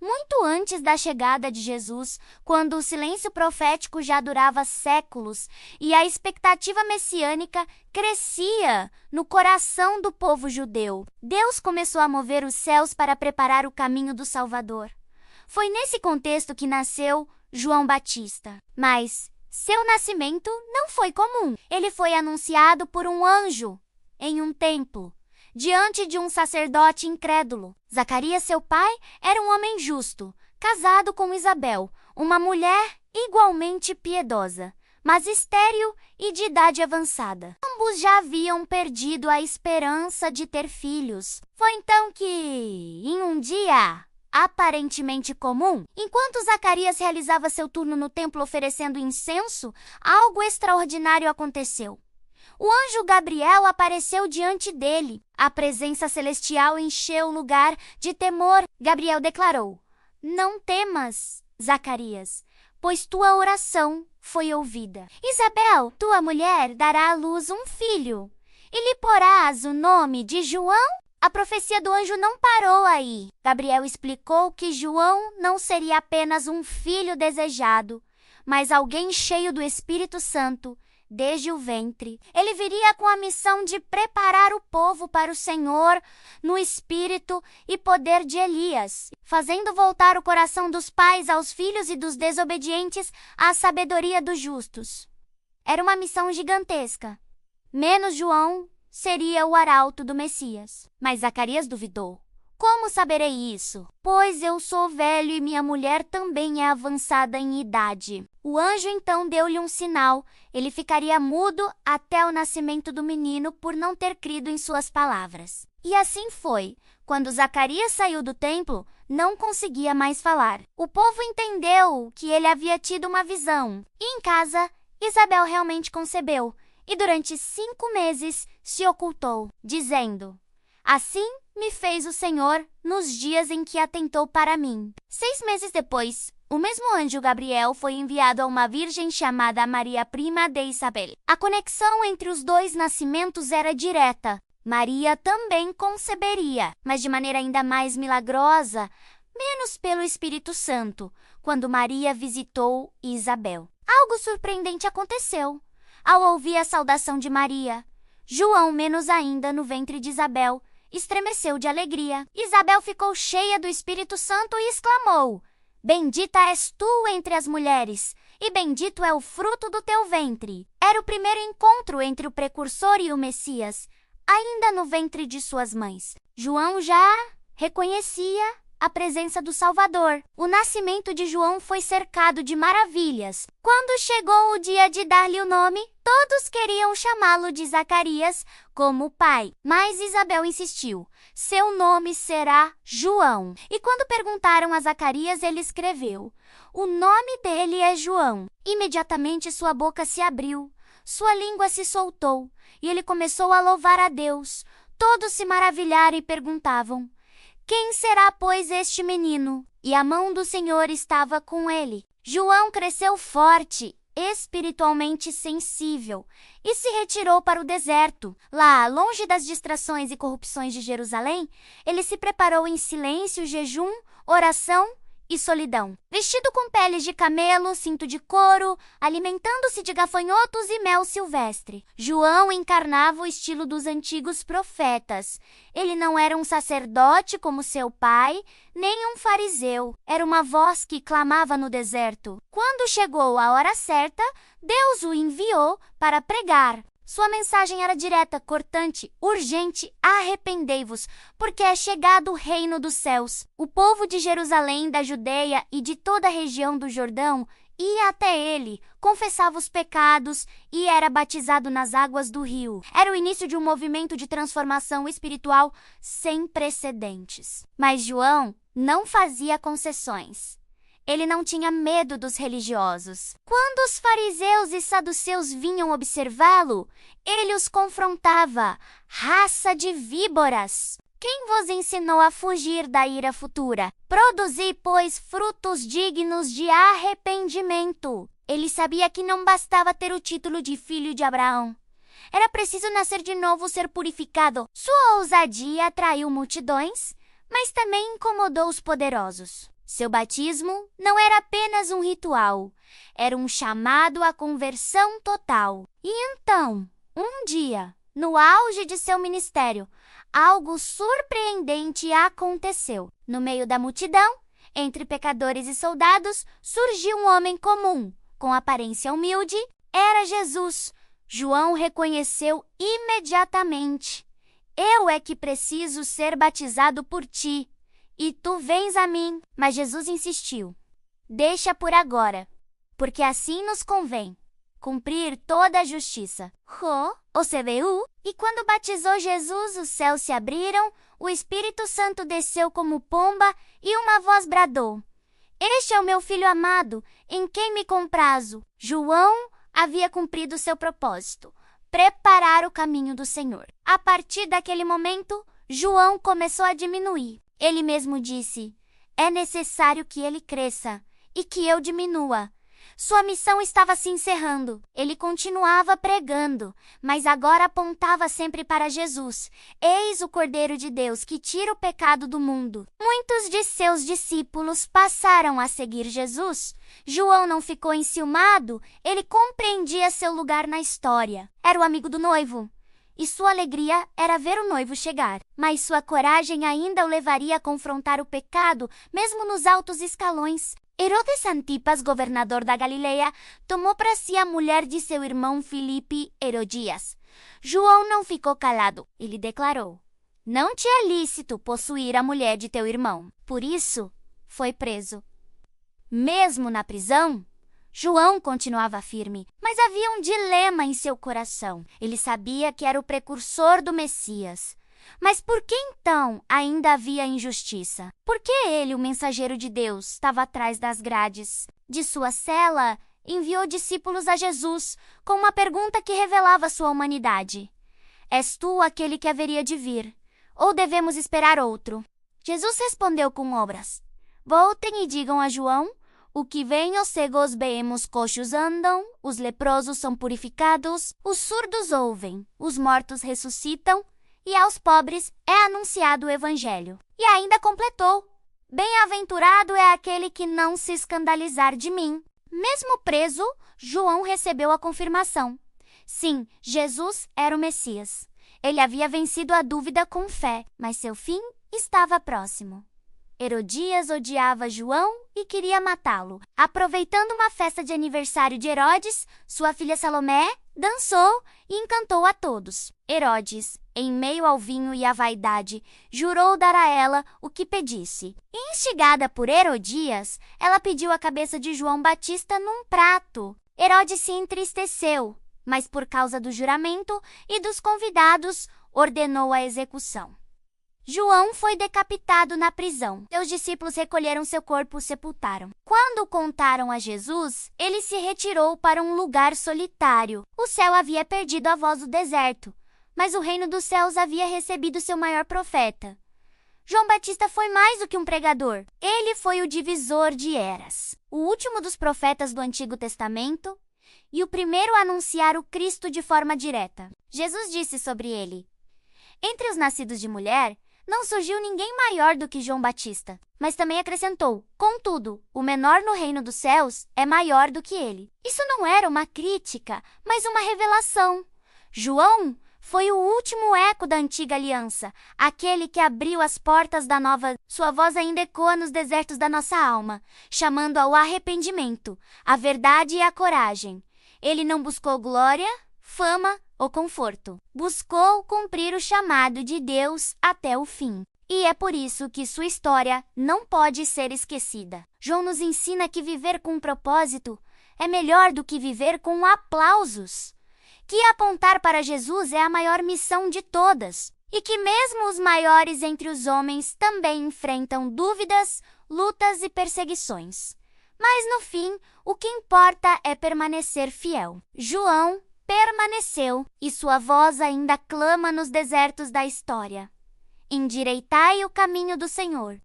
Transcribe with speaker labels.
Speaker 1: muito antes da chegada de Jesus, quando o silêncio profético já durava séculos e a expectativa messiânica crescia no coração do povo judeu. Deus começou a mover os céus para preparar o caminho do Salvador. Foi nesse contexto que nasceu João Batista. Mas seu nascimento não foi comum. Ele foi anunciado por um anjo em um templo, diante de um sacerdote incrédulo. Zacarias, seu pai, era um homem justo, casado com Isabel, uma mulher igualmente piedosa, mas estéril e de idade avançada. Ambos já haviam perdido a esperança de ter filhos. Foi então que, em um dia aparentemente comum, enquanto Zacarias realizava seu turno no templo oferecendo incenso, algo extraordinário aconteceu. O anjo Gabriel apareceu diante dele. A presença celestial encheu o lugar de temor. Gabriel declarou: "Não temas, Zacarias, pois tua oração foi ouvida. Isabel, tua mulher, dará à luz um filho, e lhe porás o nome de João." A profecia do anjo não parou aí. Gabriel explicou que João não seria apenas um filho desejado, mas alguém cheio do Espírito Santo desde o ventre. Ele viria com a missão de preparar o povo para o Senhor no espírito e poder de Elias, fazendo voltar o coração dos pais aos filhos e dos desobedientes à sabedoria dos justos. Era uma missão gigantesca. Menos João seria o arauto do Messias. Mas Zacarias duvidou. "Como saberei isso? Pois eu sou velho e minha mulher também é avançada em idade." O anjo então deu-lhe um sinal. Ele ficaria mudo até o nascimento do menino por não ter crido em suas palavras. E assim foi. Quando Zacarias saiu do templo, não conseguia mais falar. O povo entendeu que ele havia tido uma visão. E em casa, Isabel realmente concebeu. E durante 5 meses se ocultou, dizendo: "Assim me fez o Senhor nos dias em que atentou para mim." 6 meses depois, o mesmo anjo Gabriel foi enviado a uma virgem chamada Maria, prima de Isabel. A conexão entre os dois nascimentos era direta. Maria também conceberia, mas de maneira ainda mais milagrosa, menos pelo Espírito Santo, quando Maria visitou Isabel. Algo surpreendente aconteceu. Ao ouvir a saudação de Maria, João, menos ainda no ventre de Isabel, estremeceu de alegria. Isabel ficou cheia do Espírito Santo e exclamou: "Bendita és tu entre as mulheres, e bendito é o fruto do teu ventre." Era o primeiro encontro entre o precursor e o Messias, ainda no ventre de suas mães. João já reconhecia a presença do Salvador. O nascimento de João foi cercado de maravilhas. Quando chegou o dia de dar-lhe o nome, todos queriam chamá-lo de Zacarias, como o pai. Mas Isabel insistiu: "Seu nome será João." E quando perguntaram a Zacarias, ele escreveu: "O nome dele é João." Imediatamente sua boca se abriu, sua língua se soltou, e ele começou a louvar a Deus. Todos se maravilharam e perguntavam: "Quem será, pois, este menino?" E a mão do Senhor estava com ele. João cresceu forte, espiritualmente sensível, e se retirou para o deserto. Lá, longe das distrações e corrupções de Jerusalém, ele se preparou em silêncio, jejum, oração e solidão. Vestido com peles de camelo, cinto de couro, alimentando-se de gafanhotos e mel silvestre, João encarnava o estilo dos antigos profetas. Ele não era um sacerdote como seu pai, nem um fariseu. Era uma voz que clamava no deserto. Quando chegou a hora certa, Deus o enviou para pregar. Sua mensagem era direta, cortante, urgente: "Arrependei-vos, porque é chegado o reino dos céus." O povo de Jerusalém, da Judeia e de toda a região do Jordão ia até ele, confessava os pecados e era batizado nas águas do rio. Era o início de um movimento de transformação espiritual sem precedentes. Mas João não fazia concessões. Ele não tinha medo dos religiosos. Quando os fariseus e saduceus vinham observá-lo, ele os confrontava: "Raça de víboras! Quem vos ensinou a fugir da ira futura? Produzi, pois, frutos dignos de arrependimento." Ele sabia que não bastava ter o título de filho de Abraão. Era preciso nascer de novo, ser purificado. Sua ousadia atraiu multidões, mas também incomodou os poderosos. Seu batismo não era apenas um ritual, era um chamado à conversão total. E então, um dia, no auge de seu ministério, algo surpreendente aconteceu. No meio da multidão, entre pecadores e soldados, surgiu um homem comum, com aparência humilde. Era Jesus. João reconheceu imediatamente. Eu é que preciso ser batizado por ti, e tu vens a mim. Mas Jesus insistiu. Deixa por agora, porque assim nos convém cumprir toda a justiça. E quando batizou Jesus, os céus se abriram, o Espírito Santo desceu como pomba e uma voz bradou: Este é o meu filho amado, em quem me comprazo. João havia cumprido seu propósito, preparar o caminho do Senhor. A partir daquele momento, João começou a diminuir. Ele mesmo disse: É necessário que ele cresça e que eu diminua. Sua missão estava se encerrando. Ele continuava pregando, mas agora apontava sempre para Jesus. Eis o Cordeiro de Deus que tira o pecado do mundo. Muitos de seus discípulos passaram a seguir Jesus. João não ficou enciumado, ele compreendia seu lugar na história. Era o amigo do noivo, e sua alegria era ver o noivo chegar. Mas sua coragem ainda o levaria a confrontar o pecado, mesmo nos altos escalões. Herodes Antipas, governador da Galileia, tomou para si a mulher de seu irmão Filipe, Herodias. João não ficou calado. Ele declarou: Não te é lícito possuir a mulher de teu irmão. Por isso, foi preso. Mesmo na prisão, João continuava firme, mas havia um dilema em seu coração. Ele sabia que era o precursor do Messias. Mas por que então ainda havia injustiça? Por que ele, o mensageiro de Deus, estava atrás das grades? De sua cela, enviou discípulos a Jesus com uma pergunta que revelava sua humanidade: És tu aquele que haveria de vir, ou devemos esperar outro? Jesus respondeu com obras: Voltem e digam a João: O que vem, os cegos veem, os coxos andam, os leprosos são purificados, os surdos ouvem, os mortos ressuscitam, e aos pobres é anunciado o Evangelho. E ainda completou: Bem-aventurado é aquele que não se escandalizar de mim. Mesmo preso, João recebeu a confirmação. Sim, Jesus era o Messias. Ele havia vencido a dúvida com fé, mas seu fim estava próximo. Herodias odiava João e queria matá-lo. Aproveitando uma festa de aniversário de Herodes, sua filha Salomé dançou e encantou a todos. Herodes, em meio ao vinho e à vaidade, jurou dar a ela o que pedisse. Instigada por Herodias, ela pediu a cabeça de João Batista num prato. Herodes se entristeceu, mas por causa do juramento e dos convidados, ordenou a execução. João foi decapitado na prisão. Seus discípulos recolheram seu corpo e o sepultaram. Quando o contaram a Jesus, ele se retirou para um lugar solitário. O céu havia perdido a voz do deserto, mas o reino dos céus havia recebido seu maior profeta. João Batista foi mais do que um pregador. Ele foi o divisor de eras, o último dos profetas do Antigo Testamento e o primeiro a anunciar o Cristo de forma direta. Jesus disse sobre ele: Entre os nascidos de mulher, não surgiu ninguém maior do que João Batista. Mas também acrescentou: Contudo, o menor no reino dos céus é maior do que ele. Isso não era uma crítica, mas uma revelação. João foi o último eco da antiga aliança, aquele que abriu as portas da nova. Sua voz ainda ecoa nos desertos da nossa alma, chamando ao arrependimento, à verdade e à coragem. Ele não buscou glória, fama ou conforto. Buscou cumprir o chamado de Deus até o fim. E é por isso que sua história não pode ser esquecida. João nos ensina que viver com um propósito é melhor do que viver com aplausos. Que apontar para Jesus é a maior missão de todas. E que mesmo os maiores entre os homens também enfrentam dúvidas, lutas e perseguições. Mas no fim, o que importa é permanecer fiel. João permaneceu, e sua voz ainda clama nos desertos da história: Endireitai o caminho do Senhor.